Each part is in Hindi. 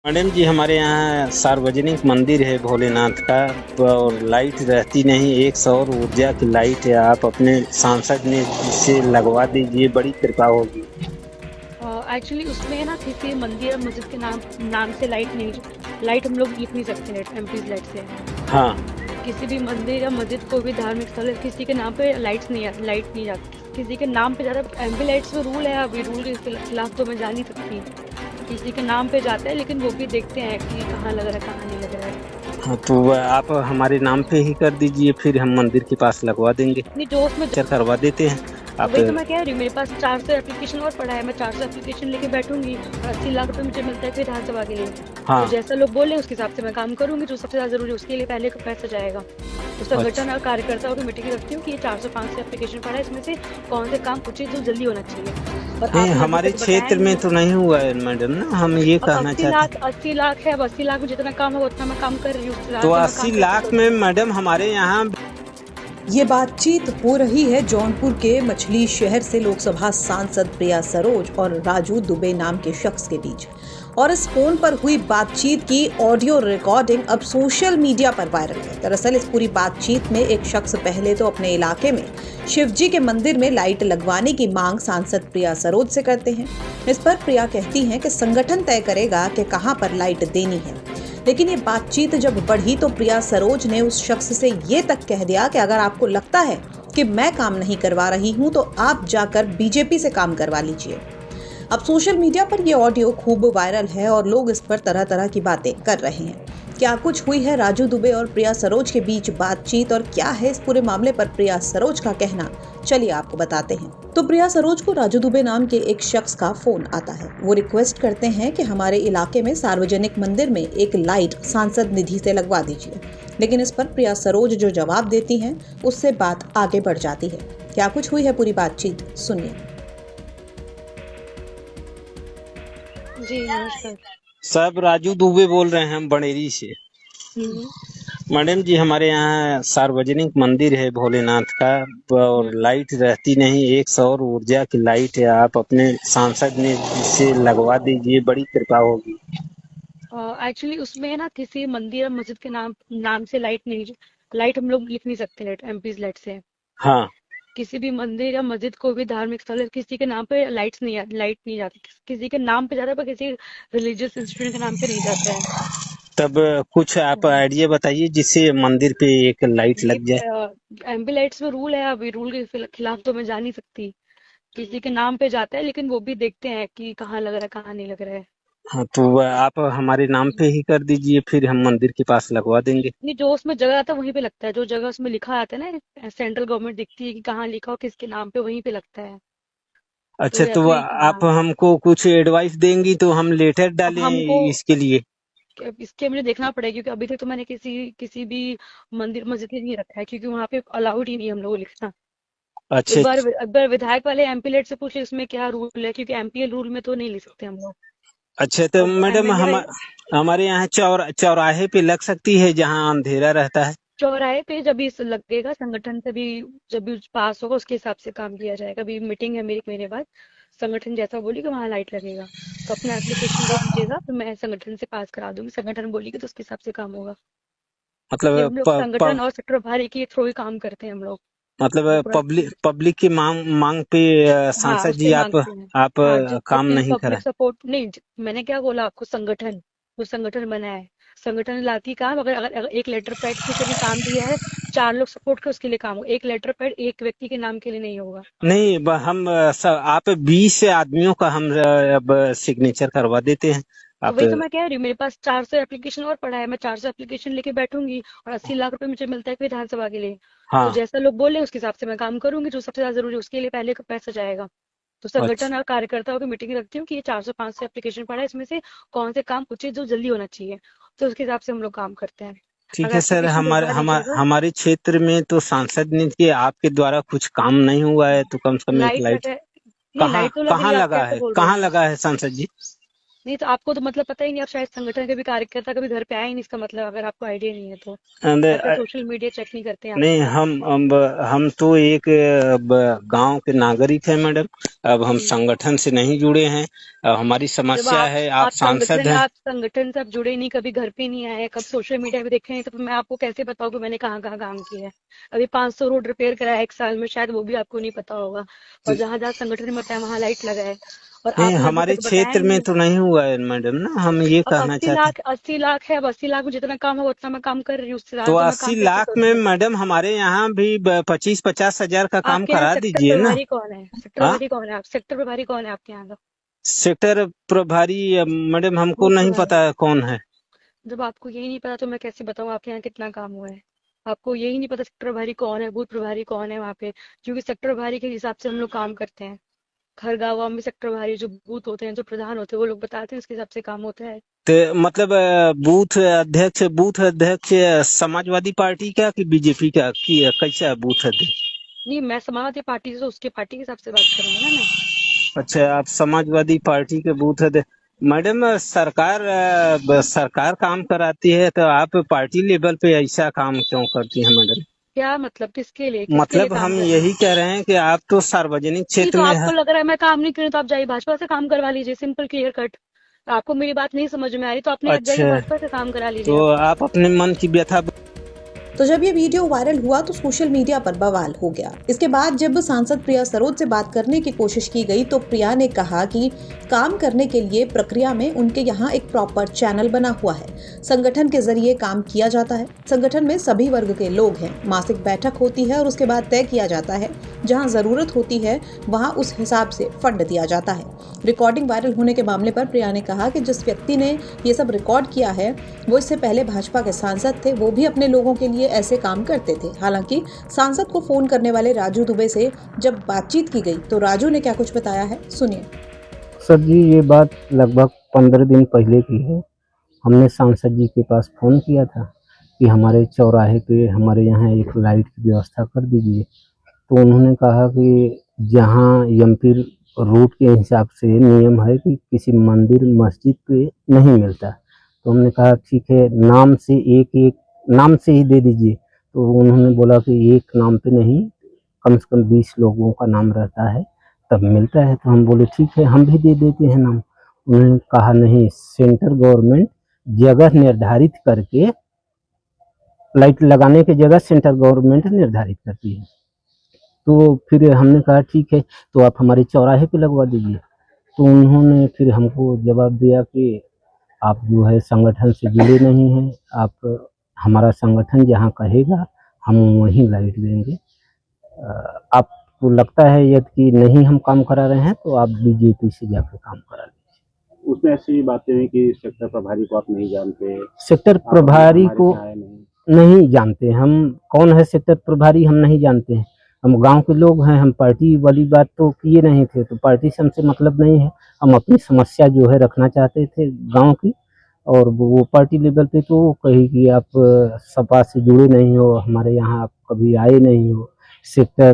मैडम जी, हमारे यहाँ सार्वजनिक मंदिर है भोलेनाथ का। और लाइट रहती नहीं, एक सौर ऊर्जा की लाइट है। आप अपने सांसद ने से लगवा दीजिए, बड़ी कृपा होगी। एक्चुअली उसमें ना किसी मंदिर या मस्जिद के नाम नाम से लाइट हम लोग लिख नहीं सकते एमपी लाइट से। हाँ। किसी भी मंदिर या मस्जिद को भी धार्मिक स्थल है, किसी के नाम पे लाइट नहीं जाती, किसी के नाम पे जाता। एमपी लाइट्स में रूल है, अभी रूल के खिलाफ तो मैं जा नहीं सकती। किसी के नाम पे जाता है, लेकिन वो भी देखते हैं कि कहाँ लग रहा है कहाँ नहीं लग रहा है। हाँ, तो आप हमारे नाम पे ही कर दीजिए, फिर हम मंदिर के पास लगवा देंगे। अपनी जोश में चल करवा देते हैं आप। वही तो मैं कह रही हूँ, मेरे पास 400 एप्लीकेशन और पड़ा है। मैं 400 एप्लीकेशन लेके बैठूंगी और 80 लाख रुपए मुझे मिलता है विधानसभा के लिए। तो हाँ। जैसा लोग बोले उस हिसाब से मैं काम करूंगी। जो सबसे ज्यादा जरूरी है उसके लिए पहले का पैसा जाएगा। तो संगठन अच्छा। और कार्यकर्ताओं की मीटिंग रखती हूँ कि ये 400-500 एप्लीकेशन पड़ा है, इसमें से कौन से काम कुछ जो जल्दी होना चाहिए। और नहीं, आपने अभी हमारे तक बताया क्षेत्र में नहीं। तो नहीं हुआ है मैडम ना, हम ये अब कहना चाहते हैं। 80 लाख है। अब 80 लाख में जितना काम है उतना मैं काम कर रही हूँ, उससे तो ज्यादा तो मैं 80 काम करके लाख में मैडम हमारे यहाँ। ये बातचीत हो रही है जौनपुर के मछली शहर से लोकसभा सांसद प्रिया सरोज और राजू दुबे नाम के शख्स के बीच। और इस फोन पर हुई बातचीत की ऑडियो रिकॉर्डिंग अब सोशल मीडिया पर वायरल है। दरअसल इस पूरी बातचीत में एक शख्स पहले तो अपने इलाके में शिवजी के मंदिर में लाइट लगवाने की मांग सांसद प्रिया सरोज से करते हैं। इस पर प्रिया कहती हैं कि संगठन तय करेगा कि कहां पर लाइट देनी है। लेकिन ये बातचीत जब बढ़ी तो प्रिया सरोज ने उस शख्स से ये तक कह दिया कि अगर आपको लगता है कि मैं काम नहीं करवा रही हूं तो आप जाकर बीजेपी से काम करवा लीजिए। अब सोशल मीडिया पर ये ऑडियो खूब वायरल है और लोग इस पर तरह तरह की बातें कर रहे हैं। क्या कुछ हुई है राजू दुबे और प्रिया सरोज के बीच बातचीत और क्या है इस पूरे मामले पर प्रिया सरोज का कहना, चलिए आपको बताते हैं। तो प्रिया सरोज को राजू दुबे नाम के एक शख्स का फोन आता है। वो रिक्वेस्ट करते हैं कि हमारे इलाके में सार्वजनिक मंदिर में एक लाइट सांसद निधि से लगवा दीजिए। लेकिन इस पर प्रिया सरोज जो जवाब देती हैं उससे बात आगे बढ़ जाती है। क्या कुछ हुई है पूरी बातचीत, सुनिए। जी नमस्कार। सब राजू दुबे बोल रहे हैं, हम बड़ेरी से। हम्म मैडम जी, हमारे यहाँ सार्वजनिक मंदिर है भोलेनाथ का। और हम्म लाइट रहती नहीं, एक सौर ऊर्जा की लाइट है। आप अपने सांसद ने से लगवा दीजिए, बड़ी कृपा होगी। एक्चुअली उसमें ना किसी मंदिर या मस्जिद के नाम से लाइट हम लोग लिख नहीं सकते एमपी लाइट से। हाँ। किसी भी मंदिर या मस्जिद को भी धार्मिक स्थल है, किसी के नाम पे लाइट नहीं जाती। किसी के नाम पे जाता है पर किसी रिलीजियस इंस्टीट्यूशन के नाम पे नहीं जाता है। तब कुछ आप आइडिया बताइए जिससे मंदिर पे एक लाइट ये लग जाए। एमपी लाइट्स में रूल है, अभी रूल के खिलाफ तो मैं जा नहीं सकती। किसी के नाम पे जाता है, लेकिन वो भी देखते हैं कि कहाँ लग रहा है कहाँ नहीं लग रहा है। हाँ, तो आप हमारे नाम पे ही कर दीजिए, फिर हम मंदिर के पास लगवा देंगे। नहीं, जो उसमें जगह आता है वहीं पे लगता है। जो जगह उसमें लिखा आता है ना, सेंट्रल गवर्नमेंट दिखती है कि कहाँ लिखा हो किसके नाम पे, वहीं पे लगता है। तो अच्छा, तो जैसे आप हाँ। हमको कुछ एडवाइस देंगी तो हम लेटर अब हमको डालें इसके लिए। इसके मुझे देखना पड़ेगा, क्योंकि अभी तक तो मैंने किसी भी मंदिर मस्जिद के नहीं रखा है, क्योंकि वहाँ पे अलाउड ही नहीं है हम लोग को लिखना। अच्छे। एक बार विधायक वाले एमपी लेट से पूछ ले उसमें क्या रूल है, क्योंकि एमपी रूल में तो नहीं लिख सकते हम लोग। अच्छा, तो अब मैडम एमएलए हमारे यहाँ चौराहे पे लग सकती है जहाँ अंधेरा रहता है। चौराहे पे जब भी लगेगा संगठन से भी, जब भी पास होगा उसके हिसाब से काम किया जाएगा। अभी मीटिंग है मेरी महीने बाद। संगठन जैसा बोली कि वहाँ लाइट लगेगा, तो अपना एप्लीकेशन दे दीजिएगा, फिर मैं संगठन से पास करा दूंगी। संगठन बोलेगी तो उसके हिसाब से काम होगा। ये मतलब हम लोग संगठन और सेक्टर प्रभारी के थ्रू ही काम करते हैं हम लोग। वो मतलब पूरा पब्लिक की मांग मांग पे हाँ सांसद उससे जी मांगते हैं। आप हाँ, जब काम अपनी नहीं करा। पब्लिक सपोर्ट नहीं, मैंने क्या बोला आपको, संगठन, जो संगठन बना है, संगठन लाती काम। अगर एक लेटर पैड किसी ने काम दिया है, 4 लोग सपोर्ट के उसके लिए काम हो। एक लेटर पैड एक व्यक्ति के नाम के लिए नहीं होगा। नहीं, हम आप 20 आदमियों का हम अब सिग्नेचर करवा देते हैं। तो आप। वही तो मैं कह रही हूँ, मेरे पास 400 एप्लीकेशन और पड़ा है। मैं 400 एप्लीकेशन लेके बैठूंगी और 80 लाख रुपए मुझे मिलता है विधानसभा के लिए। तो हाँ। जैसा लोग बोले उस हिसाब से मैं काम करूंगी। जो सबसे ज्यादा जरूरी है उसके लिए पहले का पैसा जाएगा। तो अच्छा। संगठन और कार्यकर्ताओं की मीटिंग रखती हूँ कि ये 400-500 एप्लीकेशन पड़ा है, इसमें से कौन से काम कुछ जो जल्दी होना चाहिए। तो उसके हिसाब से हम लोग काम करते हैं। ठीक अगर है सर, एप्लीकेशन हमारे भिजवा दीजिएगा। हमारे क्षेत्र में तो सांसद ने कि आपके द्वारा कुछ काम नहीं हुआ है, तो कम से कम एक लाइट लाइट। लगा नहीं, कहाँ लाइट तो लग रही कहाँ है, आप लगा कैसे है, बोल रहे कहाँ हैं। लगा है सांसद जी? नहीं तो आपको तो मतलब पता ही नहीं, आप शायद संगठन के भी कार्यकर्ता कभी घर पे आए ही नहीं, इसका मतलब अगर आपको आइडिया नहीं है तो। अंदर आप क्या सोशल मीडिया चेक नहीं करते हैं नहीं, आपका? हम तो एक गांव के नागरिक हैं मैडम। अब हम जी। संगठन से नहीं जुड़े हैं। अब हमारी जब समस्या है, आप सांसद हैं। आप संगठन से आप जुड़े नहीं, कभी घर पे नहीं आए, कब सोशल मीडिया पे देखे नहीं, तो फिर मैं आपको कैसे बताऊं कि मैंने कहाँ कहाँ काम किया है? अभी 500 रोड रिपेयर कराया है 1 साल में, शायद वो भी आपको नहीं पता होगा। और जहां जहां संगठन में बताया वहां लाइट लगा है, और नहीं, आपने अभी हमारे तक बताया क्षेत्र ही में नहीं। तो नहीं हुआ है मैडम ना, हम ये अब कहना चाहते हैं। 80 लाख है, अब 80 लाख में जितना काम होगा उतना मैं काम कर रही हूँ, उससे तो ज्यादा तो मैं 80 काम कैसे लाख में करूंगी? मैडम हमारे यहाँ भी 25-50 हजार का काम आपके यहाँ करा सेक्टर दीजिए ना। प्रभारी कौन है? सेक्टर हाँ, प्रभारी कौन है? आप सेक्टर प्रभारी कौन है आपके यहाँ का? सेक्टर प्रभारी मैडम हमको बूथ नहीं प्रभारी। पता है कौन है। जब आपको यही नहीं पता तो मैं कैसे बताऊँ आपके यहाँ कितना काम हुआ है? आपको यही नहीं पता सेक्टर प्रभारी कौन है, बूथ प्रभारी कौन है वहाँ पे? क्योंकि सेक्टर प्रभारी के हिसाब से हम लोग काम करते हैं। हर गाँव में सेक्टर प्रभारी जो बूथ होते हैं, जो प्रधान होते हैं, वो लोग बताते हैं, उसके हिसाब से काम होता है। तो मतलब बूथ अध्यक्ष समाजवादी पार्टी का कि बीजेपी का, कि कैसा है बूथ अध्यक्ष? नहीं, मैं समाजवादी पार्टी से, उसके पार्टी के हिसाब से बात करूंगी ना मैं। अच्छा, आप समाजवादी पार्टी के बूथ अध्यक्ष। मैडम, सरकार काम कराती है तो आप पार्टी लेवल पे ऐसा काम क्यों करती हैं मैडम? क्या मतलब? किसके लिए मतलब काम हम कर रही यही हूँ? कह रहे हैं कि आप तो सार्वजनिक नहीं तो क्षेत्र में है। आपको लग रहा है मैं काम नहीं करूँ, तो आप जाइए भाजपा से काम करवा लीजिए, सिंपल क्लियर कट। आपको मेरी बात नहीं समझ में आ रही तो अपने आप जाइए अच्छा, भाजपा से काम करा लीजिए तो आप। आप अपने मन की व्यथा। तो जब ये वीडियो वायरल हुआ तो सोशल मीडिया पर बवाल हो गया। इसके बाद जब सांसद प्रिया सरोज से बात करने की कोशिश की गई तो प्रिया ने कहा कि काम करने के लिए प्रक्रिया में उनके यहाँ एक प्रॉपर चैनल बना हुआ है, संगठन के जरिए काम किया जाता है। संगठन में सभी वर्ग के लोग हैं, मासिक बैठक होती है और उसके बाद तय किया जाता है, जहाँ जरूरत होती है वहाँ उस हिसाब से फंड दिया जाता है। रिकॉर्डिंग वायरल होने के मामले पर प्रिया ने कहा कि जिस व्यक्ति ने ये सब रिकॉर्ड किया है वो इससे पहले भाजपा के सांसद थे, वो भी अपने लोगों के लिए ऐसे काम करते थे। हालांकि सांसद को फोन करने वाले राजू दुबे से जब बातचीत की गई तो राजू ने क्या कुछ बताया है, सुनिए। सर जी, ये बात लगभग 15 दिन पहले की है। हमने सांसद जी के पास फ़ोन किया था कि हमारे चौराहे पे हमारे यहाँ एक लाइट की व्यवस्था कर दीजिए। तो उन्होंने कहा कि जहाँ एमपी रूट के हिसाब से नियम है कि किसी मंदिर मस्जिद पे नहीं मिलता। तो हमने कहा ठीक है, नाम से एक नाम से ही दे दीजिए। तो उन्होंने बोला कि एक नाम पे नहीं, कम से कम 20 लोगों का नाम रहता है तब मिलता है। तो हम बोले ठीक है, हम भी दे देते हैं नाम। उन्होंने कहा नहीं, सेंट्रल गवर्नमेंट जगह निर्धारित करके, लाइट लगाने की जगह सेंट्रल गवर्नमेंट निर्धारित करती है। तो फिर हमने कहा ठीक है, तो आप हमारे चौराहे पे लगवा दीजिए। तो उन्होंने फिर हमको जवाब दिया कि आप जो है संगठन से जुड़े नहीं हैं, आप हमारा संगठन जहाँ कहेगा हम वहीं लाइट देंगे। आपको लगता है यदि कि नहीं हम काम करा रहे हैं तो आप बीजेपी से जाकर काम करा लीजिए। उसमें ऐसी बातें हुई कि सेक्टर प्रभारी को आप नहीं जानते, सेक्टर आप प्रभारी हमारे को यहाँ आए नहीं। नहीं जानते हम। कौन है सेक्टर प्रभारी हम नहीं जानते हैं। हम गांव के लोग हैं, हम पार्टी वाली बात तो किए नहीं थे, तो पार्टी से हमसे मतलब नहीं है। हम अपनी समस्या जो है रखना चाहते थे गांव की, और वो पार्टी लेवल पे तो वो कही कि आप सपा से जुड़े नहीं हो, हमारे यहाँ आप कभी आए नहीं हो। सेक्टर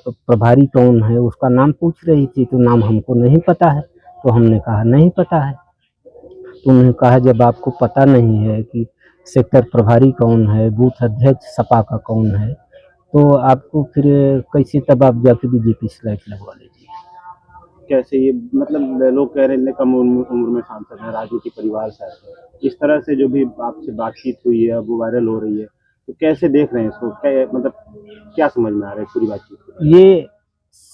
प्रभारी कौन है उसका नाम पूछ रही थी, तो नाम हमको नहीं पता है। तो हमने कहा नहीं पता है। तो उन्होंने कहा जब आपको पता नहीं है कि सेक्टर प्रभारी कौन है, बूथ अध्यक्ष सपा का कौन है, तो आपको फिर कैसे, तब आप जाके बीजेपी से लाइट लगवा लीजिए। कैसे ये मतलब लोग कह रहे हैं कम उम्र में सांसद है, राजनीतिक परिवार से आते हैं, इस तरह से जो भी आपसे बातचीत हुई है वो वायरल हो रही है, तो कैसे देख रहे हैं इसको? क्या मतलब क्या समझ में आ रहा है पूरी बातचीत? ये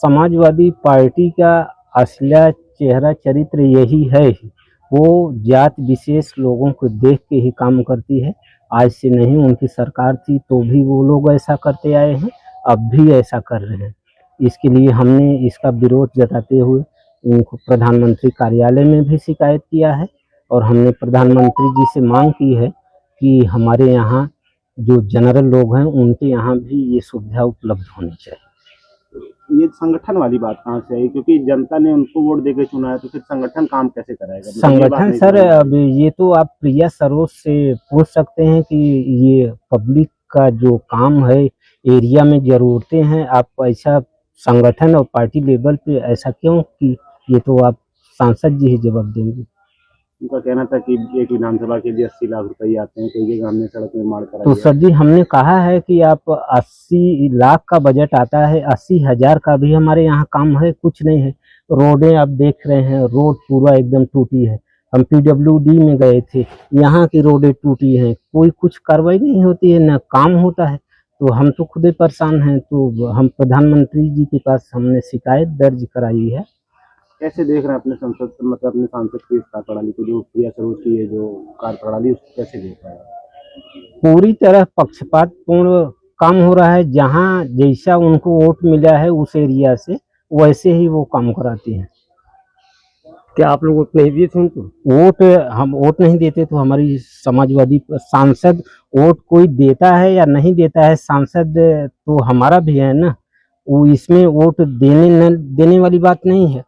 समाजवादी पार्टी का असलियत चेहरा चरित्र यही है ही। वो जात विशेष लोगों को देख के ही काम करती है। आज से नहीं, उनकी सरकार थी तो भी वो लोग ऐसा करते आए हैं, अब भी ऐसा कर रहे हैं। इसके लिए हमने इसका विरोध जताते हुए इनको प्रधानमंत्री कार्यालय में भी शिकायत किया है, और हमने प्रधानमंत्री जी से मांग की है कि हमारे यहाँ जो जनरल लोग हैं उनके यहाँ भी ये सुविधा उपलब्ध होनी चाहिए। ये संगठन वाली बात कहाँ से आई? क्योंकि जनता ने उनको वोट देकर चुना है, तो फिर संगठन काम कैसे कराएगा? मतलब ये बात संगठन नहीं सर, समझ में आ अब ये तो आप प्रिया सरोज से पूछ सकते हैं कि ये पब्लिक का जो काम है, एरिया में ज़रूरतें हैं, आप ऐसा संगठन और पार्टी लेवल पे ऐसा क्यों कि ये तो आप सांसद जी ही जवाब देंगे। उनका कहना था कि एक विधानसभा के लिए 80 लाख रुपए आते हैं, कई जगह हमने सड़क निर्माण तो कराया है। सर जी हमने कहा है कि आप 80 लाख का बजट आता है, 80,000 का भी हमारे यहाँ काम है, कुछ नहीं है। रोडें आप देख रहे हैं, रोड पूरा एकदम टूटी है। हम PWD में गए थे, यहाँ की रोडें टूटी हैं, कोई कुछ कार्रवाई नहीं होती है, न काम होता है। तो हम तो खुद ही परेशान हैं। तो हम प्रधानमंत्री जी के पास हमने शिकायत दर्ज कराई है। कैसे देख रहे हैं अपने संसद, मतलब अपने सांसद की इस कार्यप्रणाली को, जो प्रिया सरोज की है जो कार्यप्रणाली, उसको कैसे देख रहे हैं? पूरी तरह पक्षपातपूर्ण काम हो रहा है। जहाँ जैसा उनको वोट मिला है उस एरिया से, वैसे ही वो काम कराती हैं। क्या आप लोग वोट नहीं दिए थे उनको? वोट हम वोट नहीं देते तो हमारी समाजवादी सांसद, वोट कोई देता है या नहीं देता है, सांसद तो हमारा भी है ना। वो इसमें वोट देने न देने वाली बात नहीं है।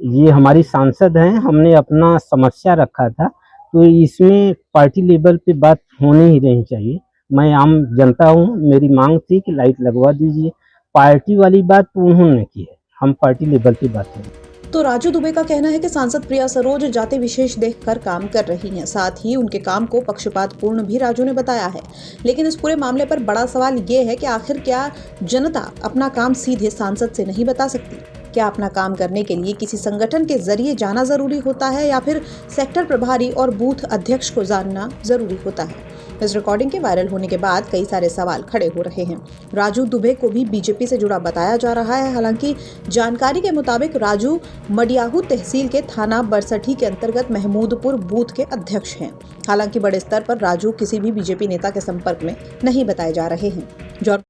ये हमारी सांसद हैं, हमने अपना समस्या रखा था, तो इसमें पार्टी लेवल पे बात होनी ही नहीं चाहिए। मैं आम जनता हूँ, मेरी मांग थी कि लाइट लगवा दीजिए। पार्टी वाली बात तो उन्होंने की है, हम पार्टी लेवल पे बात करें। तो राजू दुबे का कहना है कि सांसद प्रिया सरोज जाति विशेष देखकर काम कर रही हैं। साथ ही उनके काम को पक्षपातपूर्ण भी राजू ने बताया है। लेकिन इस पूरे मामले पर बड़ा सवाल ये है कि आखिर क्या जनता अपना काम सीधे सांसद से नहीं बता सकती? क्या अपना काम करने के लिए किसी संगठन के जरिए जाना जरूरी होता है या फिर सेक्टर प्रभारी और बूथ अध्यक्ष को जानना जरूरी होता है? इस रिकॉर्डिंग के वायरल होने के बाद कई सारे सवाल खड़े हो रहे हैं। राजू दुबे को भी बीजेपी से जुड़ा बताया जा रहा है। हालांकि जानकारी के मुताबिक राजू मडियाहू तहसील के थाना बरसठी के अंतर्गत महमूदपुर बूथ के अध्यक्ष हैं। हालांकि बड़े स्तर पर राजू किसी भी बीजेपी नेता के संपर्क में नहीं बताए जा रहे हैं।